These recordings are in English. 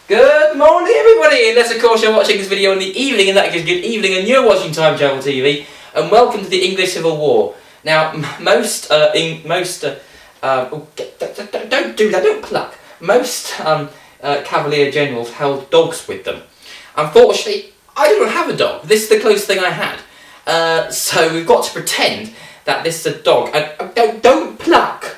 Good morning everybody, unless of course you're watching this video in the evening, in that case good evening and you're watching Time Travel TV, and welcome to the English Civil War. Now most don't do that, don't pluck. Most Cavalier generals held dogs with them. Unfortunately, I don't have a dog. This is the closest thing I had. So we've got to pretend that this is a dog. Don't pluck!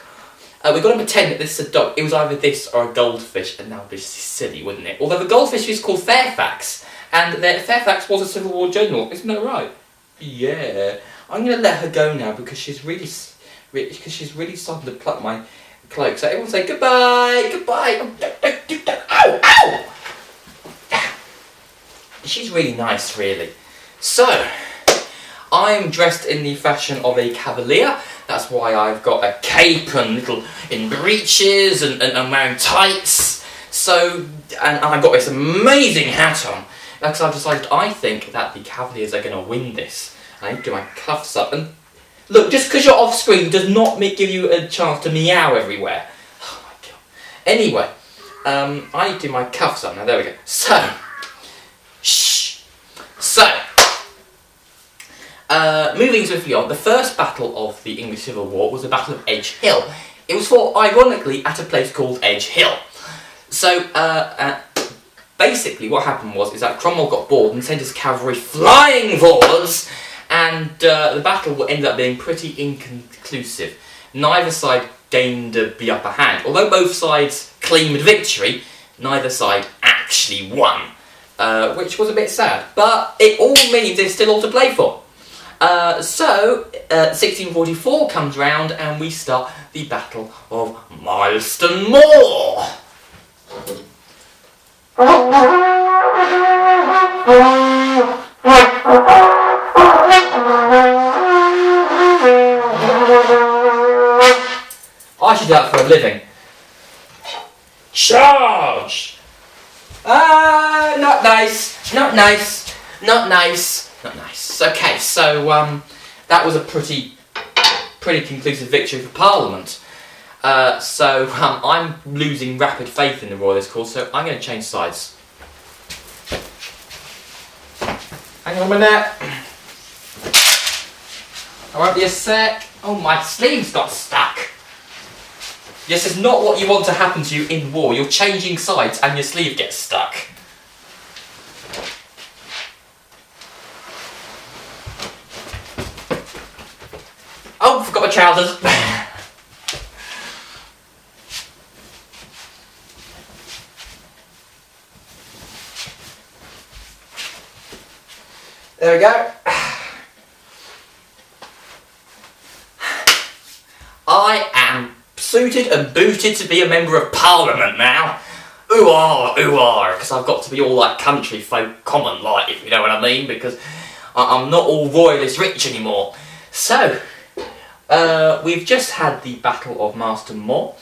We've got to pretend that this is a dog. It was either this or a goldfish, and that would be silly, wouldn't it? Although the goldfish is called Fairfax, and Fairfax was a Civil War general, isn't that right? Yeah. I'm going to let her go now because she's really starting to pluck my cloak. So everyone say goodbye, goodbye. Oh, don't do that. Ow, ow! She's really nice, really. So, I'm dressed in the fashion of a cavalier. That's why I've got a cape and in breeches and I'm wearing tights. So, and I've got this amazing hat on. Because I've decided I think that the Cavaliers are going to win this. I need to do my cuffs up. And look, just because you're off screen does not give you a chance to meow everywhere. Oh my god. Anyway, I need to do my cuffs up now. There we go. So, shh. So, moving swiftly on, the first battle of the English Civil War was the Battle of Edgehill. It was fought, ironically, at a place called Edgehill. So, basically what happened is that Cromwell got bored and sent his cavalry flying forwards, and the battle ended up being pretty inconclusive. Neither side gained the upper hand. Although both sides claimed victory, neither side actually won, which was a bit sad. But it all means there's still all to play for. So, 1644 comes round and we start the Battle of Marston Moor. I should do that for a living. Charge! Not nice, not nice, not nice. Not nice. Okay, so that was a pretty conclusive victory for Parliament. So I'm losing rapid faith in the royalist cause, so I'm going to change sides. Hang on a minute. I won't be a sec. Oh, my sleeves got stuck. This is not what you want to happen to you in war. You're changing sides and your sleeve gets stuck. Oh, forgot my trousers. There we go. I am suited and booted to be a member of Parliament now. Ooh-ah, ooh-ah, because I've got to be all like country folk common like, if you know what I mean, because I'm not all royalist rich anymore. So, we've just had the Battle of Marston Moor,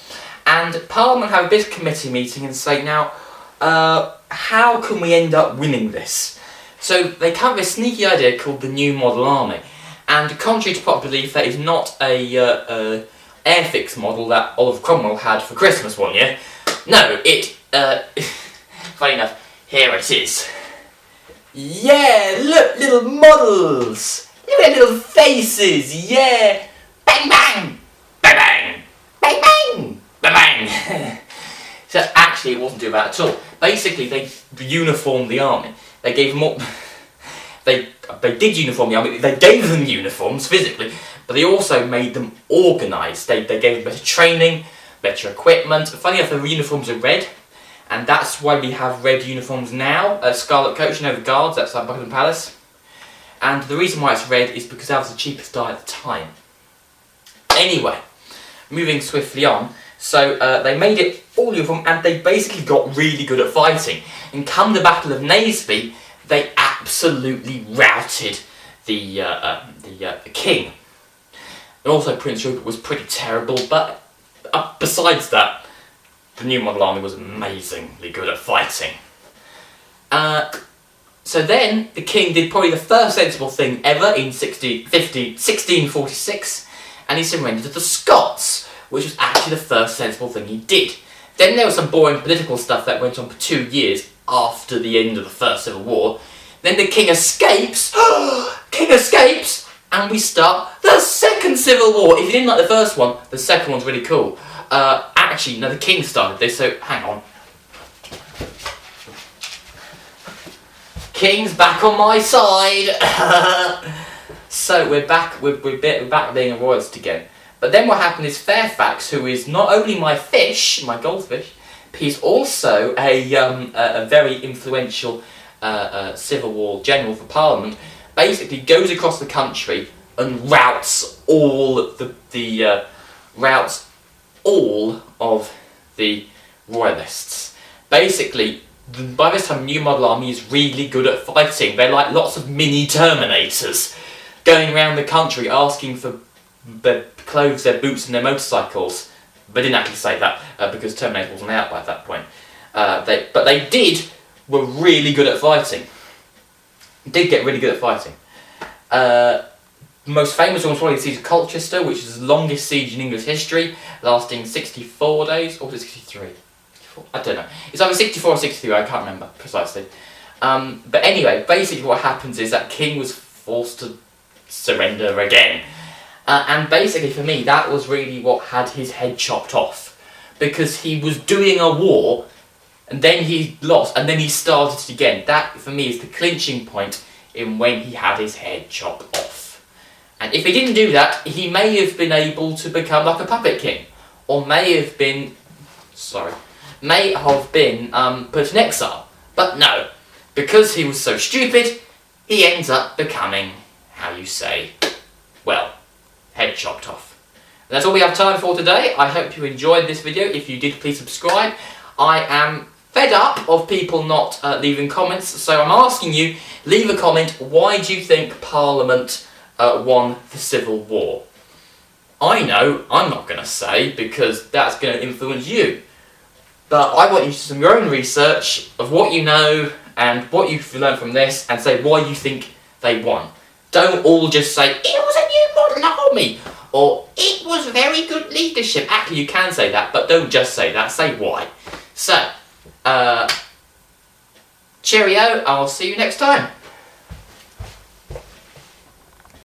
and Parliament have this committee meeting and say, now, how can we end up winning this? So they come up with a sneaky idea called the New Model Army, and contrary to popular belief, that is not a airfix model that Oliver Cromwell had for Christmas one year. No, funny enough, here it is. Yeah, look, little models! Look at little faces, yeah! Bang bang! Bang bang! Bang bang! Bang bang! So actually it wasn't too bad at all. Basically they uniformed the army. They gave them all... They did uniform the army, they gave them uniforms physically, but they also made them organised. They gave them better training, better equipment. Funny enough, the uniforms are red, and that's why we have red uniforms now. Scarlet Coach, you know, the guards outside Buckingham Palace. And the reason why it's red is because that was the cheapest dye at the time. Anyway, moving swiftly on, so they made it all uniform and they basically got really good at fighting. And come the Battle of Naseby, they absolutely routed the king. And also Prince Rupert was pretty terrible, but besides that, the New Model Army was amazingly good at fighting. So then, the king did probably the first sensible thing ever in 1646, and he surrendered to the Scots, which was actually the first sensible thing he did. Then there was some boring political stuff that went on for 2 years after the end of the First Civil War. Then the king escapes, king escapes, and we start the Second Civil War. If you didn't like the first one, the second one's really cool. Actually, no, the king started this, so hang on. King's back on my side. So we're back being a royalist again. But then what happened is Fairfax, who is not only my fish, my goldfish, he's also a very influential Civil War general for Parliament, basically goes across the country and routs all of the royalists. Basically, by this time, New Model Army is really good at fighting. They're like lots of mini Terminators going around the country asking for their clothes, their boots and their motorcycles. They didn't actually say that because Terminator wasn't out by that point. But they were really good at fighting. Did get really good at fighting. Most famous one was probably the Siege of Colchester, which is the longest siege in English history, lasting 64 days, or was it 63? I don't know. It's either 64 or 63, I can't remember precisely. But anyway, basically what happens is that King was forced to surrender again. And basically for me, that was really what had his head chopped off. Because he was doing a war, and then he lost, and then he started it again. That, for me, is the clinching point in when he had his head chopped off. And if he didn't do that, he may have been able to become like a puppet king. Or may have been put in exile. But no, because he was so stupid, he ends up becoming, how you say, well, head chopped off. And that's all we have time for today. I hope you enjoyed this video. If you did, please subscribe. I am fed up of people not leaving comments, so I'm asking you, leave a comment. Why do you think Parliament won the Civil War? I know, I'm not going to say, because that's going to influence you. But I want you to do some your own research of what you know and what you've learned from this, and say why you think they won. Don't all just say, it was a new model army, or it was very good leadership. Actually, you can say that, but don't just say that, say why. So, cheerio, I'll see you next time.